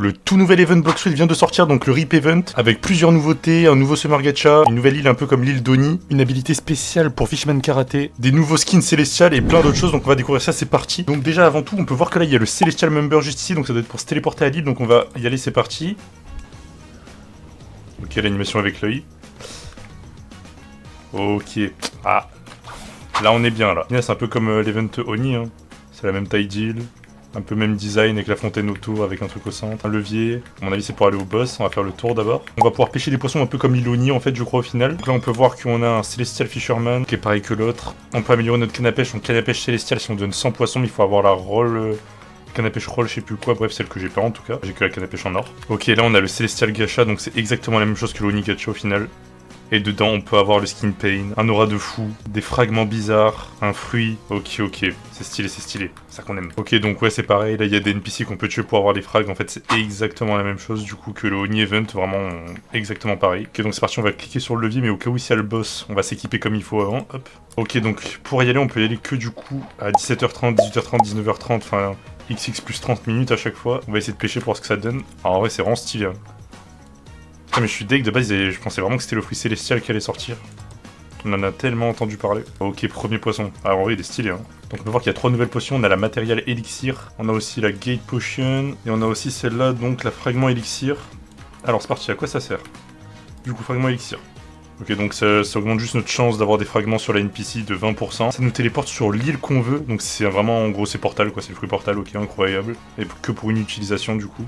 Le tout nouvel Event Box Suite vient de sortir, donc le RIP Event, avec plusieurs nouveautés, un nouveau Summer Gacha, une nouvelle île un peu comme l'île d'Oni, une habilité spéciale pour Fishman Karaté, des nouveaux skins Célestial et plein d'autres choses, donc on va découvrir ça, c'est parti. Donc déjà avant tout, on peut voir que là il y a le Celestial Member juste ici, donc ça doit être pour se téléporter à l'île, donc on va y aller, c'est parti. Ok, l'animation avec l'œil. Ok, ah, là on est bien là. C'est un peu comme l'Event Oni, hein. C'est la même taille d'île. Un peu même design avec la fontaine autour, avec un truc au centre. Un levier. À mon avis, c'est pour aller au boss. On va faire le tour d'abord. On va pouvoir pêcher des poissons un peu comme l'Iloni, en fait, je crois, au final. Donc là, on peut voir qu'on a un Celestial Fisherman qui est pareil que l'autre. On peut améliorer notre canne à pêche. Donc, canne à pêche Célestial, si on donne 100 poissons, mais il faut avoir la roll. Canne à pêche roll, je sais plus quoi. Bref, celle que j'ai pas en tout cas. J'ai que la canne à pêche en or. Ok, là, on a le Celestial Gacha. Donc, c'est exactement la même chose que l'Oni Gacha au final. Et dedans, on peut avoir le skin pain, un aura de fou, des fragments bizarres, un fruit. Ok, c'est stylé, c'est ça qu'on aime. Ok, donc ouais, c'est pareil, là il y a des NPC qu'on peut tuer pour avoir les frags. En fait, c'est exactement la même chose du coup que le Oni Event, vraiment exactement pareil. Ok, donc c'est parti, on va cliquer sur le levier, mais au cas où s'il y a le boss, on va s'équiper comme il faut avant. Hop. Ok, donc pour y aller, on peut y aller que du coup à 17h30, 18h30, 19h30, enfin XX plus 30 minutes à chaque fois. On va essayer de pêcher pour voir ce que ça donne. Alors, en vrai, c'est vraiment stylé. Hein. Ah mais je suis deg, de base je pensais vraiment que c'était le fruit célestial qui allait sortir. On en a tellement entendu parler. Ok, premier poisson. Alors oui, il est stylé. Hein. Donc on peut voir qu'il y a 3 nouvelles potions. On a la matérielle élixir, on a aussi la gate potion, et on a aussi celle-là, donc la fragment élixir. Alors c'est parti, à quoi ça sert? Du coup, fragment élixir. Ok, donc ça augmente juste notre chance d'avoir des fragments sur la NPC de 20%. Ça nous téléporte sur l'île qu'on veut, donc c'est vraiment, en gros, c'est portal quoi, c'est le fruit portal, ok, incroyable. Et que pour une utilisation du coup.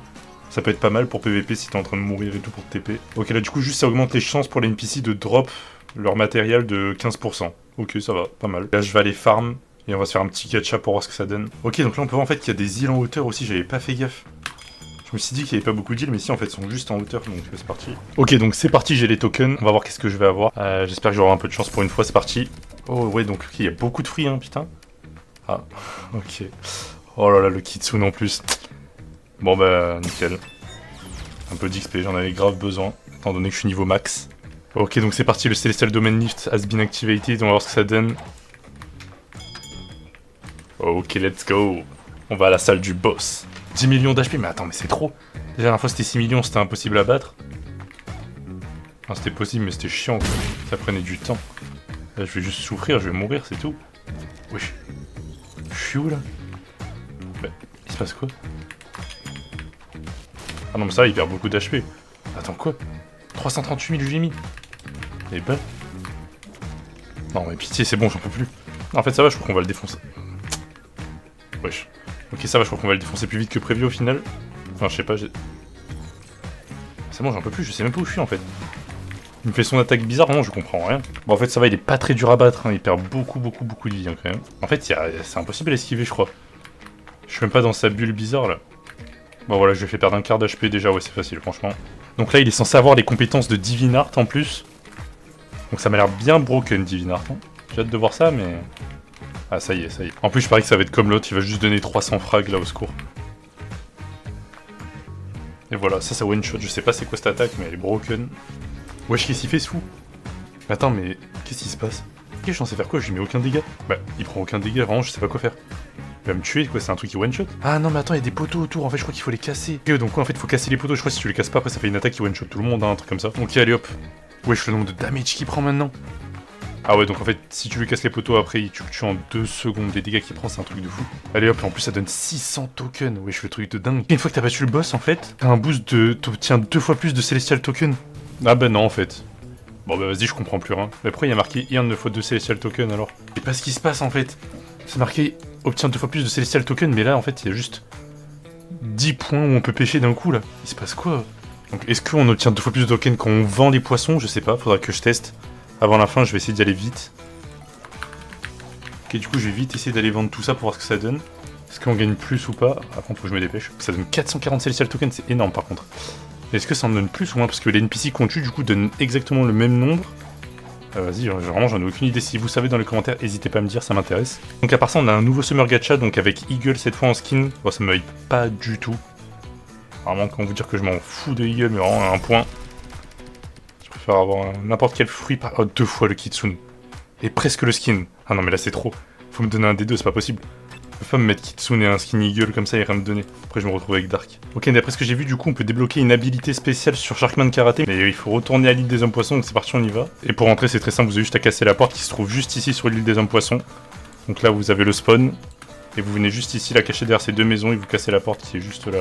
Ça peut être pas mal pour PVP si t'es en train de mourir et tout pour te TP. Ok, là du coup juste ça augmente les chances pour les NPC de drop leur matériel de 15%. Ok, ça va, pas mal. Là je vais aller farm et on va se faire un petit gacha pour voir ce que ça donne. Ok, donc là on peut voir en fait qu'il y a des îles en hauteur aussi, j'avais pas fait gaffe. Je me suis dit qu'il y avait pas beaucoup d'îles, mais si en fait ils sont juste en hauteur, donc c'est parti. Ok, donc c'est parti, j'ai les tokens, on va voir qu'est-ce que je vais avoir. J'espère que j'aurai un peu de chance pour une fois, c'est parti. Oh ouais, donc il y a beaucoup de fruits, hein, putain. Ah, ok. Oh là là, le kitsune en plus. Bon bah, nickel. Un peu d'XP, j'en avais grave besoin, étant donné que je suis niveau max. Ok, donc c'est parti, le Celestial Domain Lift has been activated, on va voir ce que ça donne. Ok, let's go. On va à la salle du boss. 10 millions d'HP, mais attends, mais c'est trop. La dernière fois c'était 6 millions, c'était impossible à battre. Enfin, c'était possible, mais c'était chiant, quoi. Ça prenait du temps. Là, je vais juste souffrir, je vais mourir, c'est tout. Wesh. Je suis où, là? Bah, il se passe quoi? Ah non mais ça il perd beaucoup d'HP. Attends quoi? 338 000 j'ai mis. Et ben... Non mais pitié c'est bon j'en peux plus. Non, en fait ça va je crois qu'on va le défoncer. Wesh. Ok ça va je crois qu'on va le défoncer plus vite que prévu au final. Enfin je sais pas j'ai... C'est bon j'en peux plus, je sais même pas où je suis en fait. Il me fait son attaque bizarre, non je comprends rien. Bon en fait ça va il est pas très dur à battre, hein. Il perd beaucoup de vie hein, quand même. En fait c'est impossible à esquiver je crois. Je suis même pas dans sa bulle bizarre là. Bon voilà, je lui ai fait perdre un quart d'HP déjà, ouais c'est facile franchement. Donc là il est censé avoir les compétences de Divine Art en plus. Donc ça m'a l'air bien broken Divine Art. Hein. J'ai hâte de voir ça mais... Ah ça y est, ça y est. En plus je parie que ça va être comme l'autre, il va juste donner 300 frags là au secours. Et voilà, ça one shot, je sais pas c'est quoi cette attaque mais elle est broken. Wesh qu'est-ce qu'il fait ce fou? Attends mais qu'est-ce qui se passe? Ok je suis censé faire quoi? Je lui mets aucun dégât. Bah il prend aucun dégât, vraiment je sais pas quoi faire. Il va me tuer, quoi, c'est un truc qui one shot. Ah non, mais attends, il y a des poteaux autour, en fait, je crois qu'il faut les casser. Ok, donc, en fait, il faut casser les poteaux. Je crois que si tu les casses pas, après, ça fait une attaque qui one shot tout le monde, hein, un truc comme ça. Ok, allez hop. Wesh, le nombre de damage qu'il prend maintenant. Ah ouais, donc en fait, si tu lui casses les poteaux, après, tu le tues en 2 secondes. Les dégâts qu'il prend, c'est un truc de fou. Allez hop, en plus, ça donne 600 tokens. Wesh, le truc de dingue. Une fois que t'as battu le boss, en fait, t'as un boost de. T'obtiens 2 fois plus de Celestial Token. Ah bah non, en fait. Bon bah vas-y, je comprends plus rien. Mais pourquoi il y a marqué earn 9 fois 2 Celestial Token alors? C'est pas ce qui se passe en fait. C'est marqué obtient 2 fois plus de Celestial Token, mais là en fait il y a juste 10 points où on peut pêcher d'un coup là. Il se passe quoi? Donc est-ce qu'on obtient 2 fois plus de tokens quand on vend les poissons? Je sais pas, faudra que je teste. Avant la fin, je vais essayer d'y aller vite. Ok, du coup je vais vite essayer d'aller vendre tout ça pour voir ce que ça donne. Est-ce qu'on gagne plus ou pas? Après, faut que je me dépêche. Ça donne 440 Celestial Tokens, c'est énorme par contre. Est-ce que ça en donne plus ou moins? Parce que les NPC qu'on tue du coup donnent exactement le même nombre. Vas-y, vraiment j'en ai aucune idée. Si vous savez dans les commentaires, n'hésitez pas à me dire, ça m'intéresse. Donc à part ça, on a un nouveau Summer Gacha, donc avec Eagle cette fois en skin. Bon, ça me hype pas du tout. Vraiment, quand vous dire que je m'en fous de Eagle, mais vraiment à un point. Je préfère avoir n'importe quel fruit par... Oh, 2 fois le Kitsune. Et presque le skin. Ah non mais là c'est trop. Faut me donner un des deux, c'est pas possible. peux pas me mettre Kitsune et un skin eagle comme ça et rien me donner. Après je me retrouve avec Dark. Ok, d'après ce que j'ai vu, du coup on peut débloquer une habilité spéciale sur Sharkman Karaté, mais il faut retourner à l'île des hommes poissons, donc c'est parti, on y va. Et pour rentrer c'est très simple, vous avez juste à casser la porte qui se trouve juste ici sur l'île des hommes poissons. Donc là vous avez le spawn, et vous venez juste ici la cacher derrière ces deux maisons et vous cassez la porte qui est juste là.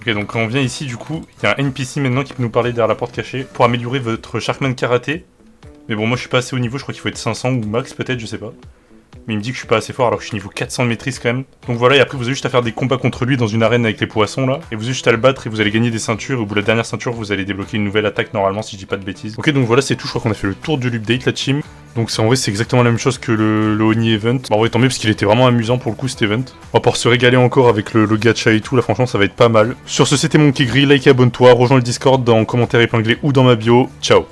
Ok, donc quand on vient ici, du coup, il y a un NPC maintenant qui peut nous parler derrière la porte cachée pour améliorer votre Sharkman Karaté. Mais bon, moi je suis pas assez haut niveau, je crois qu'il faut être 500 ou max peut-être, je sais pas. Mais il me dit que je suis pas assez fort alors que je suis niveau 400 de maîtrise quand même. Donc voilà, et après vous avez juste à faire des combats contre lui dans une arène avec les poissons là. Et vous avez juste à le battre et vous allez gagner des ceintures. Et au bout de la dernière ceinture, vous allez débloquer une nouvelle attaque normalement si je dis pas de bêtises. Ok, donc voilà, c'est tout, je crois qu'on a fait le tour de l'update la team. Donc en vrai c'est exactement la même chose que le Oni event. Bah, en vrai tant mieux parce qu'il était vraiment amusant pour le coup cet event. On va pouvoir se régaler encore avec le gacha et tout, là franchement ça va être pas mal. Sur ce c'était mon Kegri, like et abonne-toi, rejoins le Discord dans commentaire épinglé ou dans ma bio. Ciao.